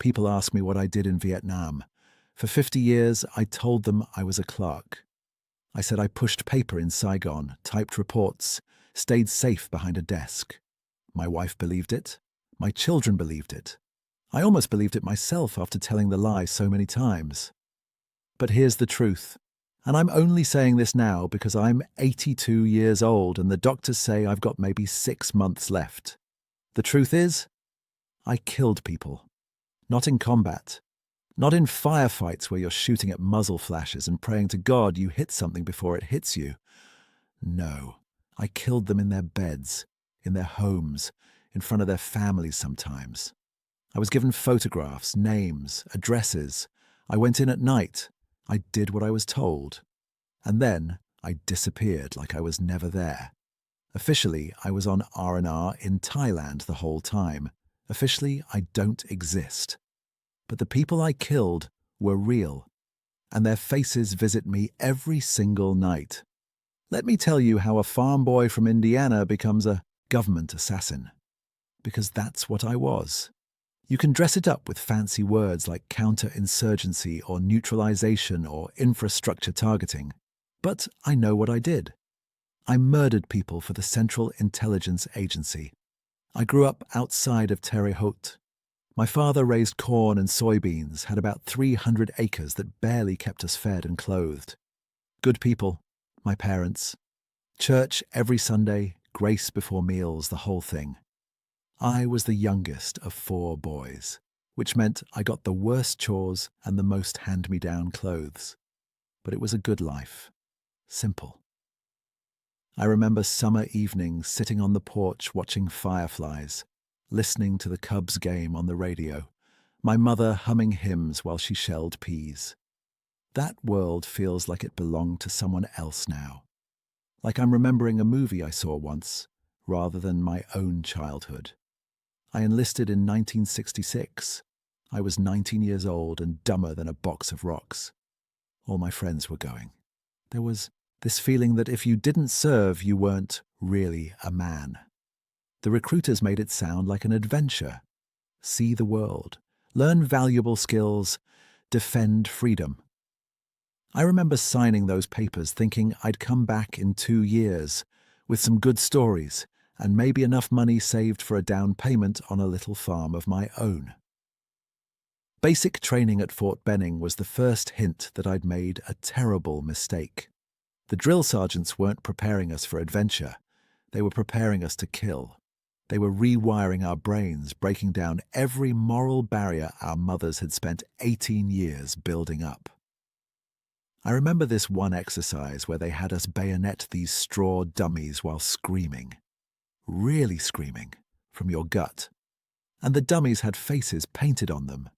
People ask me what I did in Vietnam. For 50 years, I told them I was a clerk. I said I pushed paper in Saigon, typed reports, stayed safe behind a desk. My wife believed it. My children believed it. I almost believed it myself after telling the lie so many times. But here's the truth. And I'm only saying this now because I'm 82 years old and the doctors say I've got maybe 6 months left. The truth is, I killed people. Not in combat. Not in firefights where you're shooting at muzzle flashes and praying to God you hit something before it hits you. No, I killed them in their beds, in their homes, in front of their families sometimes. I was given photographs, names, addresses. I went in at night. I did what I was told. And then I disappeared like I was never there. Officially, I was on R&R in Thailand the whole time. Officially, I don't exist. But the people I killed were real, and their faces visit me every single night. Let me tell you how a farm boy from Indiana becomes a government assassin. Because that's what I was. You can dress it up with fancy words like counterinsurgency or neutralization or infrastructure targeting. But I know what I did. I murdered people for the Central Intelligence Agency. I grew up outside of Terre Haute. My father raised corn and soybeans, had about 300 acres that barely kept us fed and clothed. Good people, my parents. Church every Sunday, grace before meals, the whole thing. I was the youngest of 4 boys, which meant I got the worst chores and the most hand-me-down clothes. But it was a good life. Simple. I remember summer evenings sitting on the porch watching fireflies, listening to the Cubs game on the radio, my mother humming hymns while she shelled peas. That world feels like it belonged to someone else now. Like I'm remembering a movie I saw once, rather than my own childhood. I enlisted in 1966. I was 19 years old and dumber than a box of rocks. All my friends were going. There was this feeling that if you didn't serve, you weren't really a man. The recruiters made it sound like an adventure. See the world, learn valuable skills, defend freedom. I remember signing those papers thinking I'd come back in 2 years with some good stories and maybe enough money saved for a down payment on a little farm of my own. Basic training at Fort Benning was the first hint that I'd made a terrible mistake. The drill sergeants weren't preparing us for adventure. They were preparing us to kill. They were rewiring our brains, breaking down every moral barrier our mothers had spent 18 years building up. I remember this one exercise where they had us bayonet these straw dummies while screaming. Really screaming, from your gut. And the dummies had faces painted on them.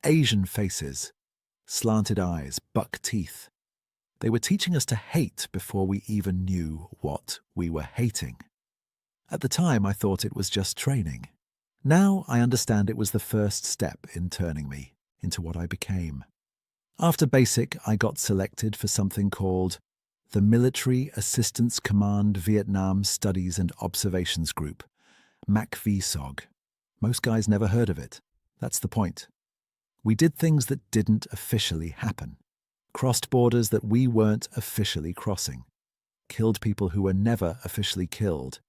Asian faces, slanted eyes, buck teeth. They were teaching us to hate before we even knew what we were hating. At the time, I thought it was just training. Now I understand it was the first step in turning me into what I became. After basic, I got selected for something called the Military Assistance Command Vietnam Studies and Observations Group, MACV-SOG. Most guys never heard of it. That's the point. We did things that didn't officially happen. Crossed borders that we weren't officially crossing. Killed people who were never officially killed.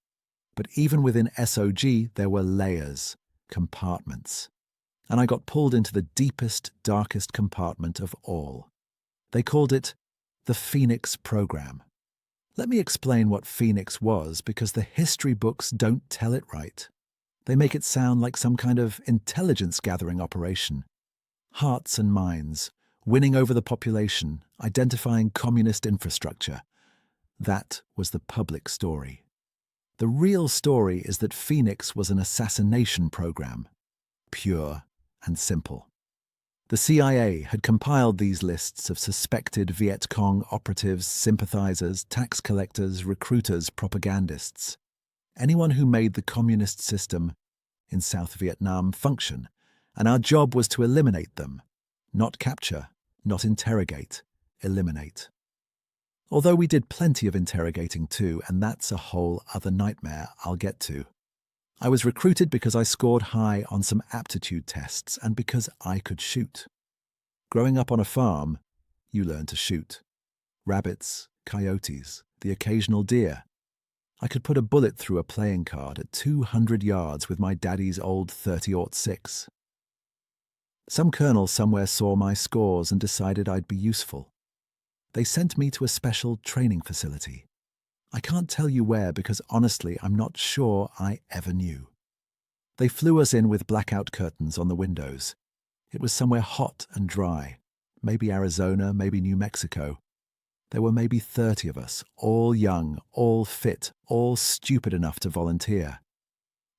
But even within SOG, there were layers, compartments. And I got pulled into the deepest, darkest compartment of all. They called it the Phoenix Program. Let me explain what Phoenix was, because the history books don't tell it right. They make it sound like some kind of intelligence-gathering operation. Hearts and minds, winning over the population, identifying communist infrastructure. That was the public story. The real story is that Phoenix was an assassination program, pure and simple. The CIA had compiled these lists of suspected Viet Cong operatives, sympathizers, tax collectors, recruiters, propagandists. Anyone who made the communist system in South Vietnam function, and our job was to eliminate them, not capture, not interrogate, eliminate. Although we did plenty of interrogating too, and that's a whole other nightmare I'll get to. I was recruited because I scored high on some aptitude tests and because I could shoot. Growing up on a farm, you learn to shoot. Rabbits, coyotes, the occasional deer. I could put a bullet through a playing card at 200 yards with my daddy's old .30-06. Some colonel somewhere saw my scores and decided I'd be useful. They sent me to a special training facility. I can't tell you where because honestly I'm not sure I ever knew. They flew us in with blackout curtains on the windows. It was somewhere hot and dry, maybe Arizona, maybe New Mexico. There were maybe 30 of us, all young, all fit, all stupid enough to volunteer.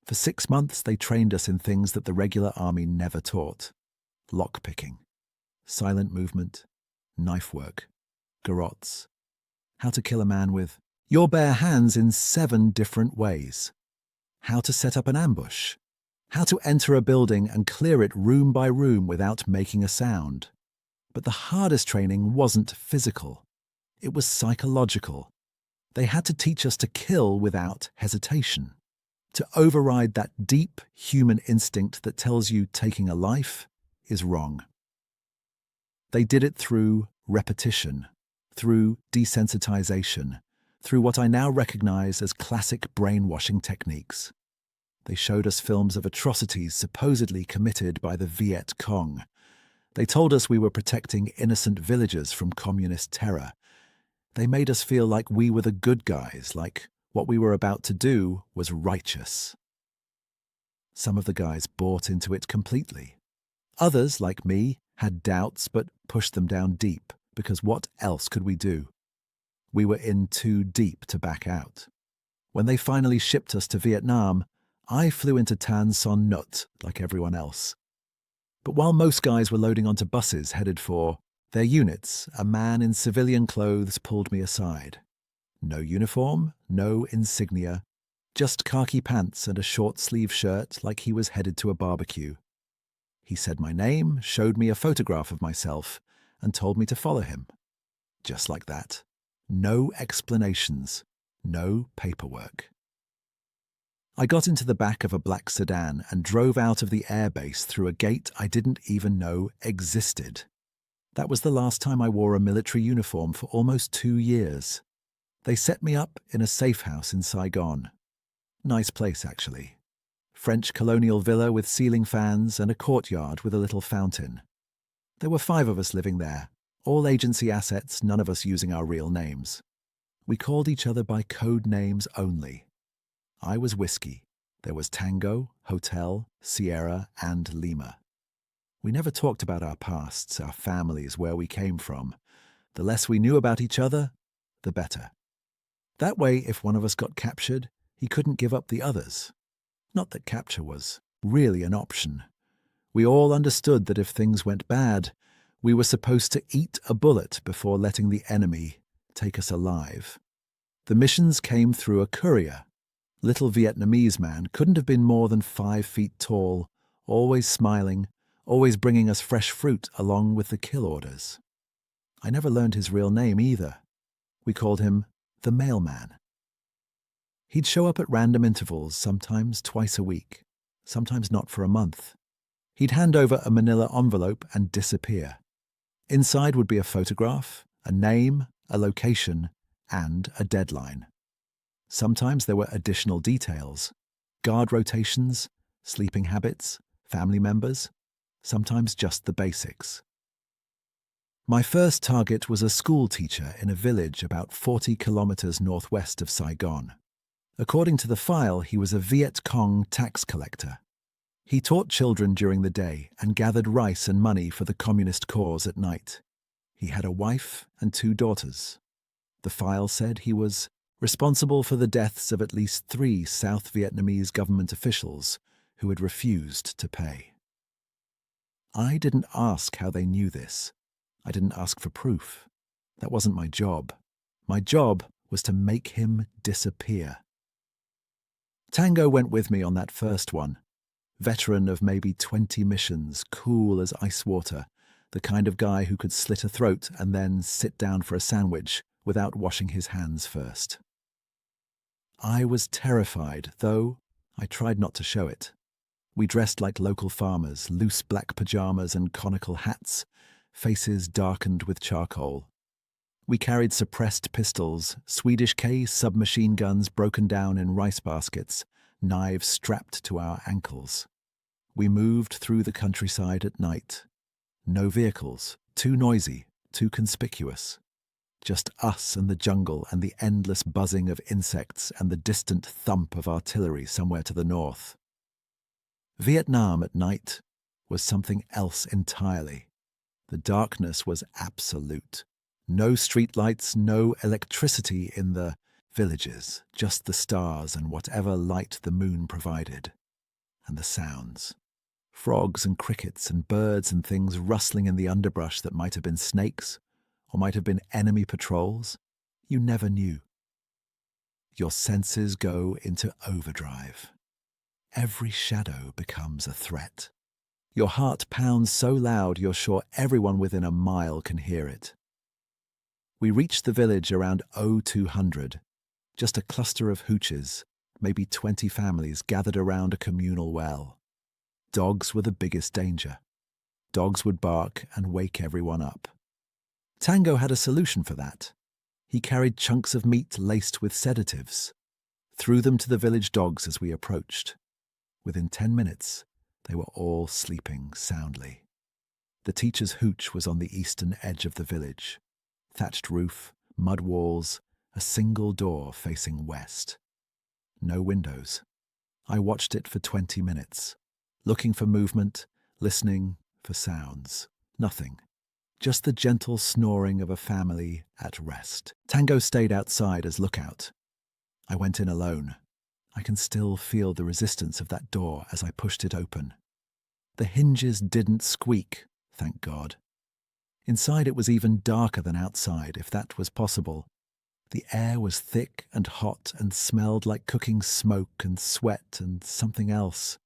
For 6 months they trained us in things that the regular army never taught. Lockpicking, silent movement, knife work, garrotes. How to kill a man with your bare hands in 7 different ways. How to set up an ambush. How to enter a building and clear it room by room without making a sound. But the hardest training wasn't physical. It was psychological. They had to teach us to kill without hesitation, to override that deep human instinct that tells you taking a life is wrong. They did it through repetition, through desensitization, through what I now recognize as classic brainwashing techniques. They showed us films of atrocities supposedly committed by the Viet Cong. They told us we were protecting innocent villagers from communist terror. They made us feel like we were the good guys, like what we were about to do was righteous. Some of the guys bought into it completely. Others, like me, had doubts but pushed them down deep, because what else could we do? We were in too deep to back out. When they finally shipped us to Vietnam, I flew into Tan Son Nhut like everyone else. But while most guys were loading onto buses headed for their units, a man in civilian clothes pulled me aside. No uniform, no insignia, just khaki pants and a short-sleeve shirt like he was headed to a barbecue. He said my name, showed me a photograph of myself, and told me to follow him. Just like that. No explanations, no paperwork. I got into the back of a black sedan and drove out of the airbase through a gate I didn't even know existed. That was the last time I wore a military uniform for almost 2 years. They set me up in a safe house in Saigon. Nice place, actually. French colonial villa with ceiling fans and a courtyard with a little fountain. There were 5 of us living there, all agency assets, none of us using our real names. We called each other by code names only. I was Whiskey. There was Tango, Hotel, Sierra, and Lima. We never talked about our pasts, our families, where we came from. The less we knew about each other, the better. That way, if one of us got captured, he couldn't give up the others. Not that capture was really an option. We all understood that if things went bad, we were supposed to eat a bullet before letting the enemy take us alive. The missions came through a courier. Little Vietnamese man couldn't have been more than 5 feet tall, always smiling, always bringing us fresh fruit along with the kill orders. I never learned his real name either. We called him the mailman. He'd show up at random intervals, sometimes twice a week, sometimes not for a month. He'd hand over a manila envelope and disappear. Inside would be a photograph, a name, a location, and a deadline. Sometimes there were additional details, guard rotations, sleeping habits, family members, sometimes just the basics. My first target was a school teacher in a village about 40 kilometers northwest of Saigon. According to the file, he was a Viet Cong tax collector. He taught children during the day and gathered rice and money for the communist cause at night. He had a wife and 2 daughters. The file said he was responsible for the deaths of at least 3 South Vietnamese government officials who had refused to pay. I didn't ask how they knew this. I didn't ask for proof. That wasn't my job. My job was to make him disappear. Tango went with me on that first one. Veteran of maybe 20 missions, cool as ice water, the kind of guy who could slit a throat and then sit down for a sandwich without washing his hands first. I was terrified, though I tried not to show it. We dressed like local farmers, loose black pajamas and conical hats, faces darkened with charcoal. We carried suppressed pistols, Swedish K submachine guns broken down in rice baskets, knives strapped to our ankles. We moved through the countryside at night. No vehicles, too noisy, too conspicuous. Just us and the jungle and the endless buzzing of insects and the distant thump of artillery somewhere to the north. Vietnam at night was something else entirely. The darkness was absolute. No streetlights, no electricity in the villages, just the stars and whatever light the moon provided. And the sounds. Frogs and crickets and birds and things rustling in the underbrush that might have been snakes or might have been enemy patrols. You never knew. Your senses go into overdrive. Every shadow becomes a threat. Your heart pounds so loud you're sure everyone within a mile can hear it. We reached the village around 0200, just a cluster of hooches, maybe 20 families gathered around a communal well. Dogs were the biggest danger. Dogs would bark and wake everyone up. Tango had a solution for that. He carried chunks of meat laced with sedatives, threw them to the village dogs as we approached. Within 10 minutes, they were all sleeping soundly. The teacher's hooch was on the eastern edge of the village. Thatched roof, mud walls, a single door facing west. No windows. I watched it for 20 minutes, looking for movement, listening for sounds. Nothing. Just the gentle snoring of a family at rest. Tango stayed outside as lookout. I went in alone. I can still feel the resistance of that door as I pushed it open. The hinges didn't squeak, thank God. Inside it was even darker than outside, if that was possible. The air was thick and hot and smelled like cooking smoke and sweat and something else.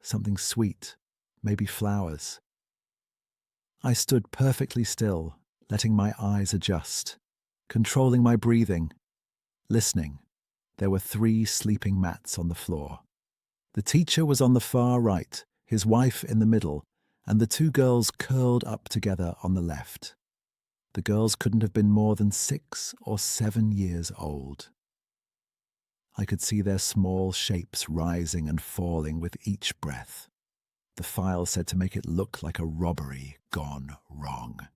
Something sweet, maybe flowers. I stood perfectly still, letting my eyes adjust, controlling my breathing, listening. There were 3 sleeping mats on the floor. The teacher was on the far right, his wife in the middle, and the 2 girls curled up together on the left. The girls couldn't have been more than 6 or 7 years old. I could see their small shapes rising and falling with each breath. The file said to make it look like a robbery gone wrong.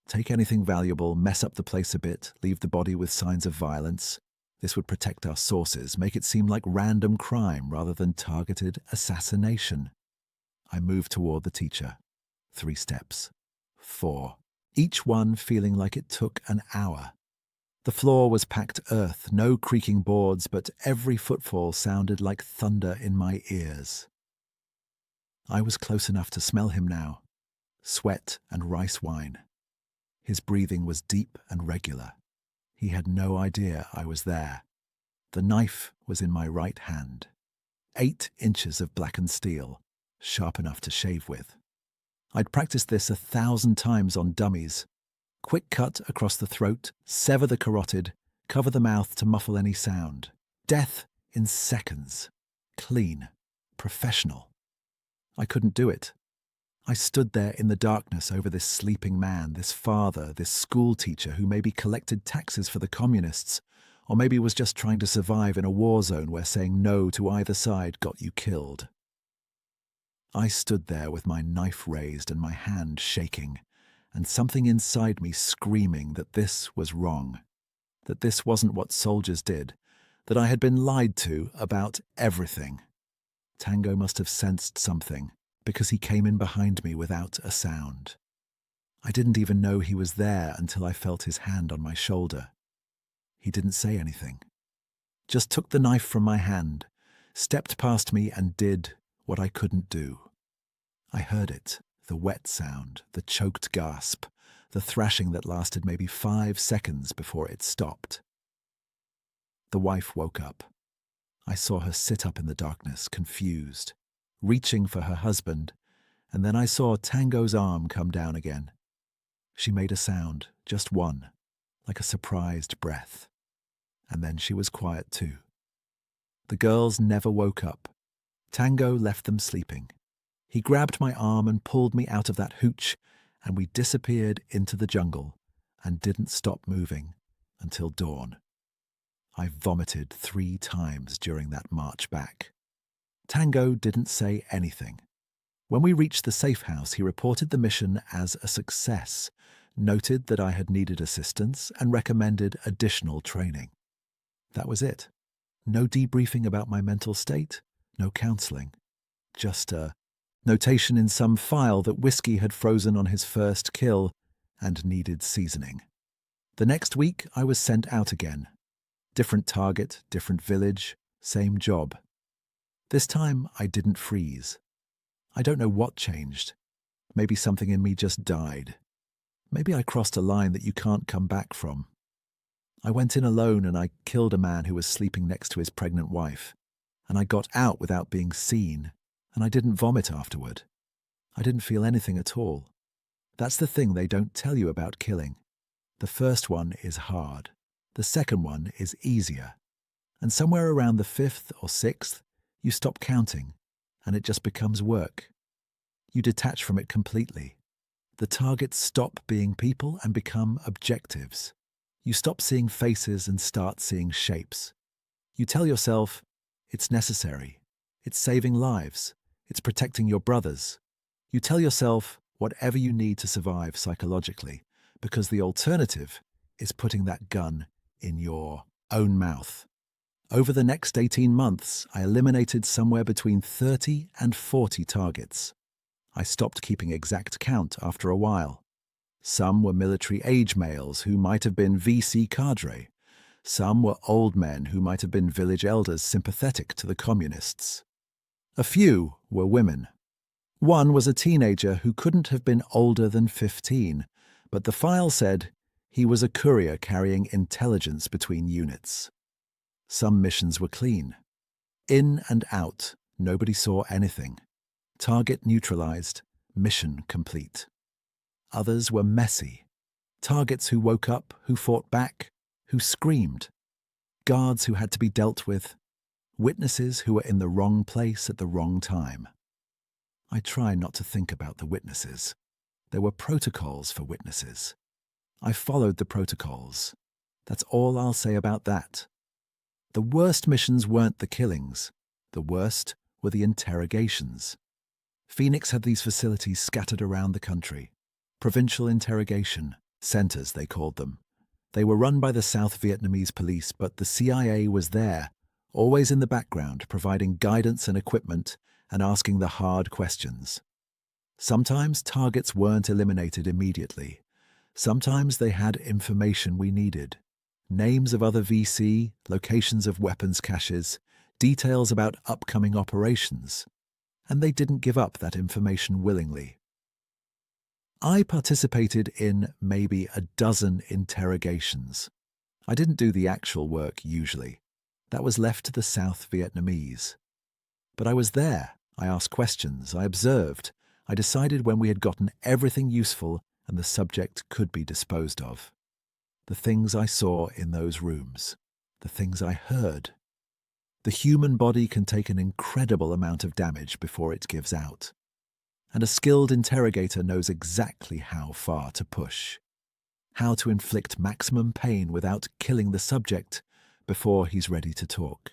Take anything valuable, mess up the place a bit, leave the body with signs of violence. This would protect our sources, make it seem like random crime rather than targeted assassination. I moved toward the teacher. 3 steps. 4. Each one feeling like it took an hour. The floor was packed earth, no creaking boards, but every footfall sounded like thunder in my ears. I was close enough to smell him now. Sweat and rice wine. His breathing was deep and regular. He had no idea I was there. The knife was in my right hand. 8 inches of blackened steel, sharp enough to shave with. I'd practiced this 1,000 times on dummies. Quick cut across the throat, sever the carotid, cover the mouth to muffle any sound. Death in seconds. Clean. Professional. I couldn't do it. I stood there in the darkness over this sleeping man, this father, this school teacher who maybe collected taxes for the communists, or maybe was just trying to survive in a war zone where saying no to either side got you killed. I stood there with my knife raised and my hand shaking, and something inside me screaming that this was wrong, that this wasn't what soldiers did, that I had been lied to about everything. Tango must have sensed something, because he came in behind me without a sound. I didn't even know he was there until I felt his hand on my shoulder. He didn't say anything. Just took the knife from my hand, stepped past me and did what I couldn't do. I heard it, the wet sound, the choked gasp, the thrashing that lasted maybe 5 seconds before it stopped. The wife woke up. I saw her sit up in the darkness, confused, reaching for her husband, and then I saw Tango's arm come down again. She made a sound, just one, like a surprised breath. And then she was quiet too. The girls never woke up, Tango left them sleeping. He grabbed my arm and pulled me out of that hooch, and we disappeared into the jungle and didn't stop moving until dawn. I vomited 3 times during that march back. Tango didn't say anything. When we reached the safe house, he reported the mission as a success, noted that I had needed assistance, and recommended additional training. That was it. No debriefing about my mental state, no counseling. Just a notation in some file that whiskey had frozen on his first kill and needed seasoning. The next week, I was sent out again. Different target, different village, same job. This time, I didn't freeze. I don't know what changed. Maybe something in me just died. Maybe I crossed a line that you can't come back from. I went in alone and I killed a man who was sleeping next to his pregnant wife. And I got out without being seen, and I didn't vomit afterward. I didn't feel anything at all. That's the thing they don't tell you about killing. The first one is hard. The second one is easier. And somewhere around the 5th or 6th, you stop counting, and it just becomes work. You detach from it completely. The targets stop being people and become objectives. You stop seeing faces and start seeing shapes. You tell yourself, it's necessary. It's saving lives. It's protecting your brothers. You tell yourself whatever you need to survive psychologically, because the alternative is putting that gun in your own mouth. Over the next 18 months, I eliminated somewhere between 30 and 40 targets. I stopped keeping exact count after a while. Some were military-age males who might have been VC cadre. Some were old men who might have been village elders sympathetic to the communists. A few were women. One was a teenager who couldn't have been older than 15, but the file said he was a courier carrying intelligence between units. Some missions were clean. In and out, nobody saw anything. Target neutralized, mission complete. Others were messy. Targets who woke up, who fought back, who screamed. Guards who had to be dealt with. Witnesses who were in the wrong place at the wrong time. I try not to think about the witnesses. There were protocols for witnesses. I followed the protocols. That's all I'll say about that. The worst missions weren't the killings. The worst were the interrogations. Phoenix had these facilities scattered around the country. Provincial interrogation centers, they called them. They were run by the South Vietnamese police, but the CIA was there, always in the background, providing guidance and equipment and asking the hard questions. Sometimes targets weren't eliminated immediately. Sometimes they had information we needed. Names of other VC, locations of weapons caches, details about upcoming operations. And they didn't give up that information willingly. I participated in maybe a dozen interrogations. I didn't do the actual work usually. That was left to the South Vietnamese. But I was there. I asked questions. I observed. I decided when we had gotten everything useful and the subject could be disposed of. The things I saw in those rooms. The things I heard. The human body can take an incredible amount of damage before it gives out. And a skilled interrogator knows exactly how far to push. How to inflict maximum pain without killing the subject before he's ready to talk.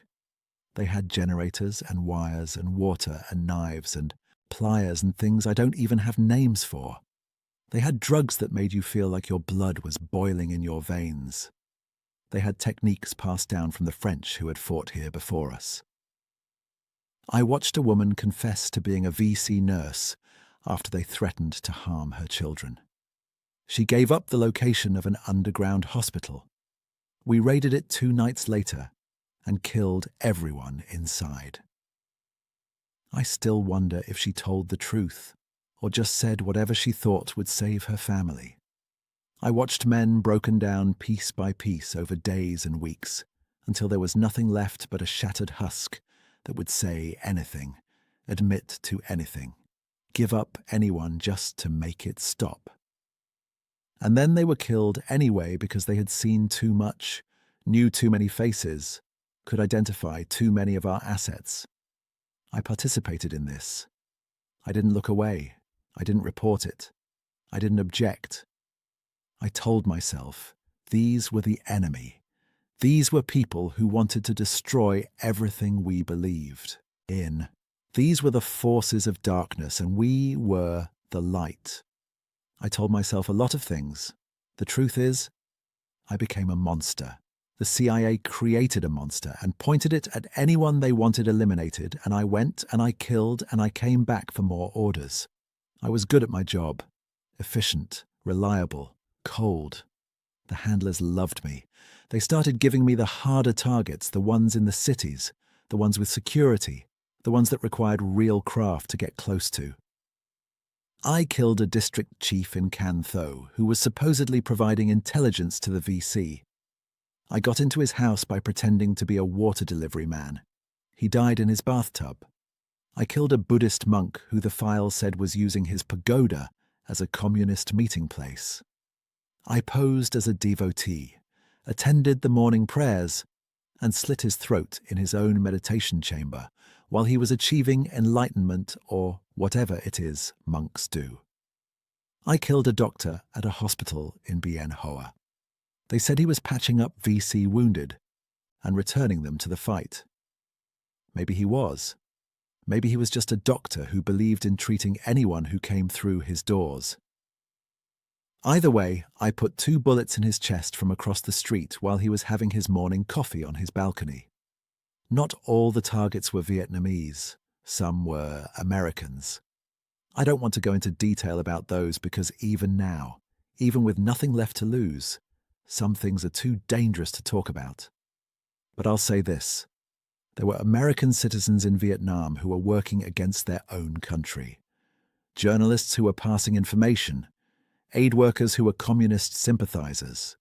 They had generators and wires and water and knives and pliers and things I don't even have names for. They had drugs that made you feel like your blood was boiling in your veins. They had techniques passed down from the French who had fought here before us. I watched a woman confess to being a VC nurse after they threatened to harm her children. She gave up the location of an underground hospital. We raided it 2 nights later and killed everyone inside. I still wonder if she told the truth or just said whatever she thought would save her family. I watched men broken down piece by piece over days and weeks until there was nothing left but a shattered husk that would say anything, admit to anything, give up anyone just to make it stop. And then they were killed anyway because they had seen too much, knew too many faces, could identify too many of our assets. I participated in this. I didn't look away. I didn't report it. I didn't object. I told myself, these were the enemy. These were people who wanted to destroy everything we believed in. These were the forces of darkness, and we were the light. I told myself a lot of things. The truth is, I became a monster. The CIA created a monster and pointed it at anyone they wanted eliminated, and I went and I killed and I came back for more orders. I was good at my job. Efficient, reliable, cold. The handlers loved me. They started giving me the harder targets, the ones in the cities, the ones with security, the ones that required real craft to get close to. I killed a district chief in Can Tho who was supposedly providing intelligence to the VC. I got into his house by pretending to be a water delivery man. He died in his bathtub. I killed a Buddhist monk who the file said was using his pagoda as a communist meeting place. I posed as a devotee, attended the morning prayers, and slit his throat in his own meditation chamber while he was achieving enlightenment or whatever it is monks do. I killed a doctor at a hospital in Bien Hoa. They said he was patching up VC wounded and returning them to the fight. Maybe he was. Maybe he was just a doctor who believed in treating anyone who came through his doors. Either way, I put 2 bullets in his chest from across the street while he was having his morning coffee on his balcony. Not all the targets were Vietnamese. Some were Americans. I don't want to go into detail about those because even now, even with nothing left to lose, some things are too dangerous to talk about. But I'll say this. There were American citizens in Vietnam who were working against their own country. Journalists who were passing information. Aid workers who were communist sympathizers.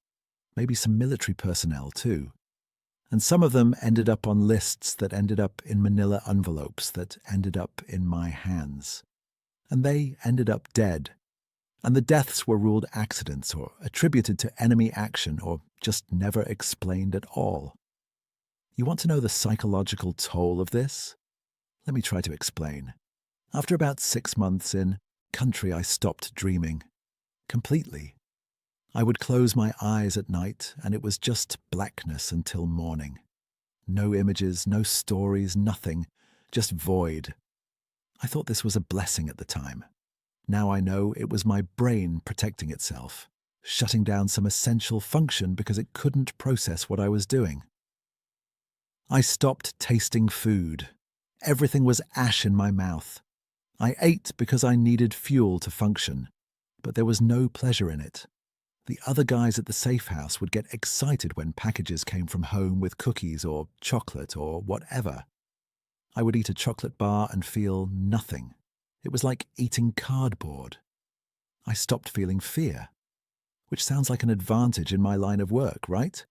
Maybe some military personnel too. And some of them ended up on lists that ended up in manila envelopes that ended up in my hands. And they ended up dead. And the deaths were ruled accidents or attributed to enemy action or just never explained at all. You want to know the psychological toll of this? Let me try to explain. After about 6 months in country, I stopped dreaming. Completely. I would close my eyes at night and it was just blackness until morning. No images, no stories, nothing, just void. I thought this was a blessing at the time. Now I know it was my brain protecting itself, shutting down some essential function because it couldn't process what I was doing. I stopped tasting food. Everything was ash in my mouth. I ate because I needed fuel to function, but there was no pleasure in it. The other guys at the safe house would get excited when packages came from home with cookies or chocolate or whatever. I would eat a chocolate bar and feel nothing. It was like eating cardboard. I stopped feeling fear, which sounds like an advantage in my line of work, right?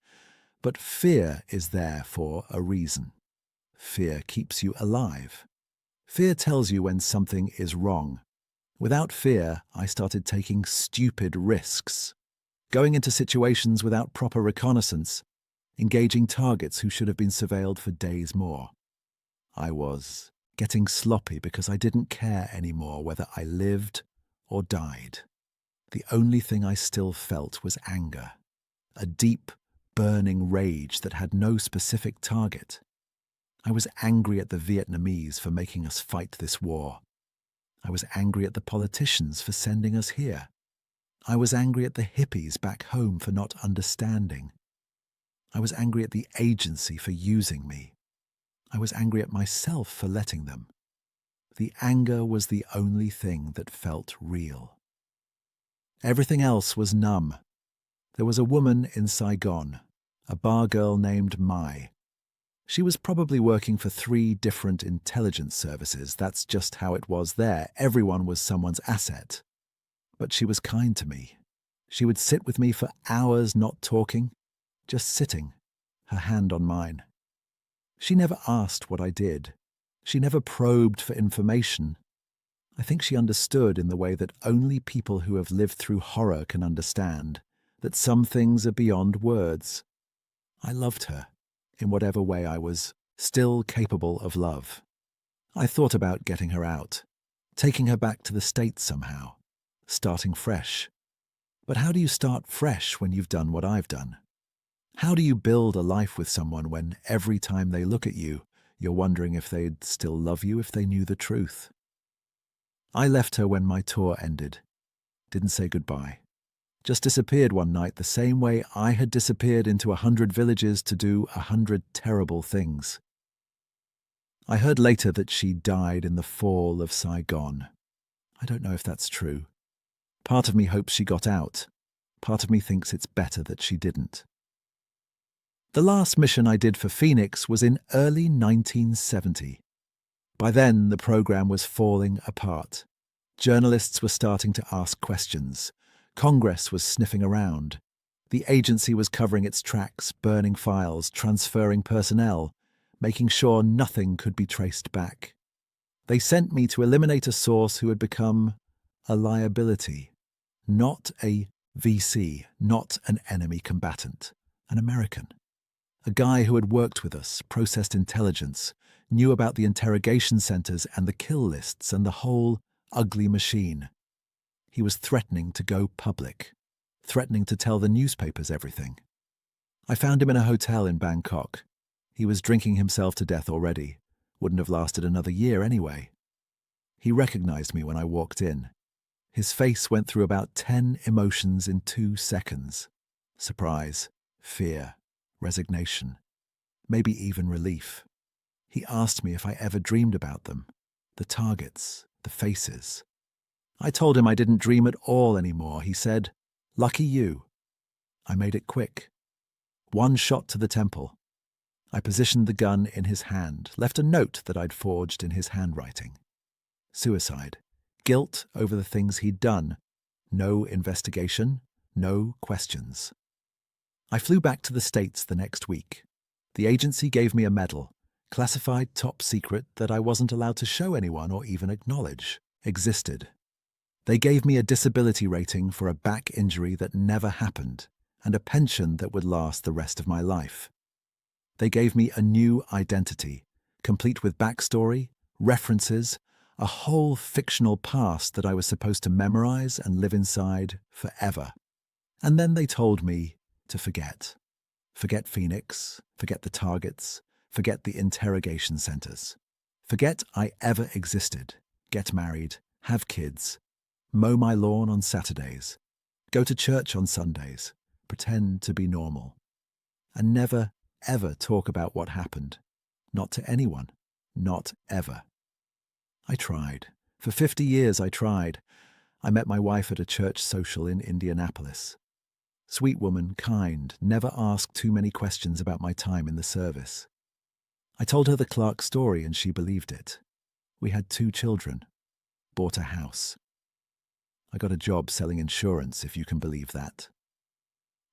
But fear is there for a reason. Fear keeps you alive. Fear tells you when something is wrong. Without fear, I started taking stupid risks. Going into situations without proper reconnaissance, engaging targets who should have been surveilled for days more. I was getting sloppy because I didn't care anymore whether I lived or died. The only thing I still felt was anger, a deep, burning rage that had no specific target. I was angry at the Vietnamese for making us fight this war. I was angry at the politicians for sending us here. I was angry at the hippies back home for not understanding. I was angry at the agency for using me. I was angry at myself for letting them. The anger was the only thing that felt real. Everything else was numb. There was a woman in Saigon, a bar girl named Mai. She was probably working for 3 different intelligence services. That's just how it was there. Everyone was someone's asset. But she was kind to me. She would sit with me for hours not talking, just sitting, her hand on mine. She never asked what I did. She never probed for information. I think she understood in the way that only people who have lived through horror can understand, that some things are beyond words. I loved her, in whatever way I was still capable of love. I thought about getting her out, taking her back to the States somehow, starting fresh. But how do you start fresh when you've done what I've done? How do you build a life with someone when every time they look at you, you're wondering if they'd still love you if they knew the truth? I left her when my tour ended. Didn't say goodbye. Just disappeared one night the same way I had disappeared into 100 villages to do 100 terrible things. I heard later that she died in the fall of Saigon. I don't know if that's true. Part of me hopes she got out. Part of me thinks it's better that she didn't. The last mission I did for Phoenix was in early 1970. By then, the program was falling apart. Journalists were starting to ask questions. Congress was sniffing around. The agency was covering its tracks, burning files, transferring personnel, making sure nothing could be traced back. They sent me to eliminate a source who had become a liability. Not a VC, not an enemy combatant, an American. A guy who had worked with us, processed intelligence, knew about the interrogation centers and the kill lists and the whole ugly machine. He was threatening to go public, threatening to tell the newspapers everything. I found him in a hotel in Bangkok. He was drinking himself to death already. Wouldn't have lasted another year anyway. He recognized me when I walked in. His face went through about 10 emotions in 2 seconds. Surprise, fear, resignation, maybe even relief. He asked me if I ever dreamed about them, the targets, the faces. I told him I didn't dream at all anymore. He said, "Lucky you." I made it quick. 1 shot to the temple. I positioned the gun in his hand, left a note that I'd forged in his handwriting. Suicide. Guilt over the things he'd done. No investigation, no questions. I flew back to the States the next week. The agency gave me a medal, classified top secret that I wasn't allowed to show anyone or even acknowledge existed. They gave me a disability rating for a back injury that never happened and a pension that would last the rest of my life. They gave me a new identity, complete with backstory, references, a whole fictional past that I was supposed to memorize and live inside forever. And then they told me to forget. Forget Phoenix, forget the targets, forget the interrogation centers. Forget I ever existed, get married, have kids, mow my lawn on Saturdays, go to church on Sundays, pretend to be normal, and never, ever talk about what happened. Not to anyone. Not ever. I tried. For 50 years I tried. I met my wife at a church social in Indianapolis. Sweet woman, kind, never asked too many questions about my time in the service. I told her the Clark story and she believed it. We had 2 children. Bought a house. I got a job selling insurance, if you can believe that.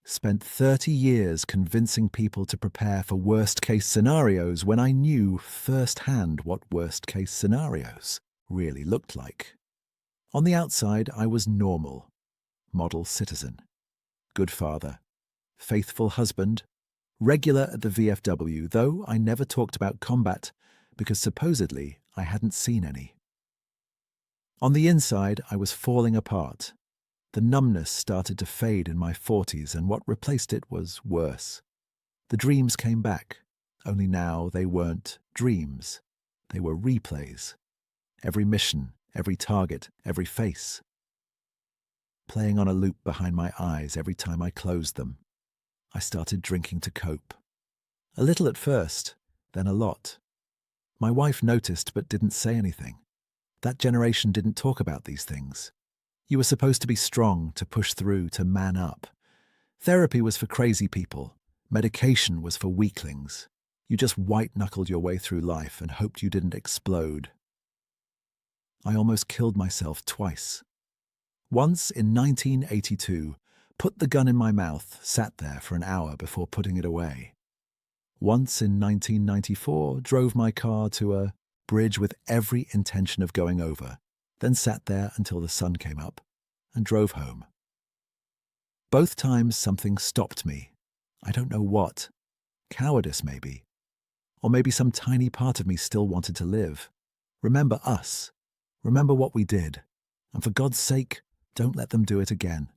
Spent 30 years convincing people to prepare for worst-case scenarios when I knew firsthand what worst-case scenarios really looked like. On the outside, I was normal, model citizen, good father, faithful husband, regular at the VFW, though I never talked about combat because supposedly I hadn't seen any. On the inside, I was falling apart. The numbness started to fade in my 40s, and what replaced it was worse. The dreams came back, only now they weren't dreams. They were replays. Every mission, every target, every face. Playing on a loop behind my eyes every time I closed them. I started drinking to cope. A little at first, then a lot. My wife noticed but didn't say anything. That generation didn't talk about these things. You were supposed to be strong, to push through, to man up. Therapy was for crazy people. Medication was for weaklings. You just white-knuckled your way through life and hoped you didn't explode. I almost killed myself twice. Once in 1982, put the gun in my mouth, sat there for an hour before putting it away. Once in 1994, drove my car to a bridge with every intention of going over, then sat there until the sun came up and drove home. Both times something stopped me. I don't know what. Cowardice maybe. Or maybe some tiny part of me still wanted to live. Remember us. Remember what we did. And for God's sake, don't let them do it again.